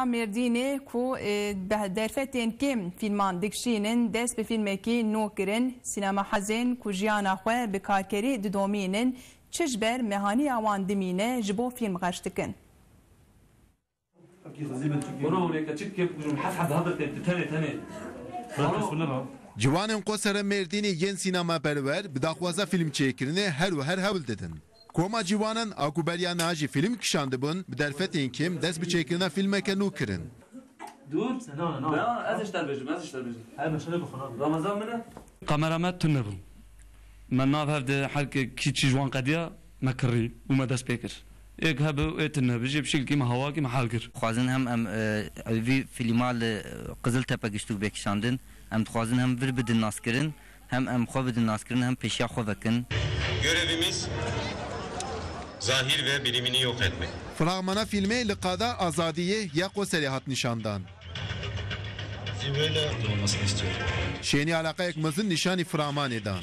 Merdinê ku derfetên kêm fîlman dikşînin dest bi fîlmekî nû kirin sînema hezên ku jiyana xwe bi karkerî didomînin çi ji ber mehaniya wan dimîne ji bo fîlm xerç dikin. Ciwanên Qosera Mêrdînê yên sînema berwer bi daxwaza fîlm çêkirinê her û her hewl didin. Koma ciwanan akuberiya najî fîlm kişandibûn bi derfetên kêm dest bi çêkirina fîlmeke nû kirin. Kameraman tunebû. Me nav hevde herkê kî çî ji wan qediya me kirî û me dest pê kir. Êk hebe ê tunebû jê bi şekilkî me hewakî me hel kir. Xwazin hem em vî fîlma li Qiziltepe giştû vekişandin. Em dixwazin hem vir bidin naskirin, hem em xwe bidin naskirin, hem peşiya xwe vekin. Görevimiz zahir ve bilimini yok etmek. Fragmana filmê li qada azadiyê ya Qoserê hat nîşandan. Böyle olmasını istiyorum. Şênî alaqayek mezin nîşanî fragmanê dan.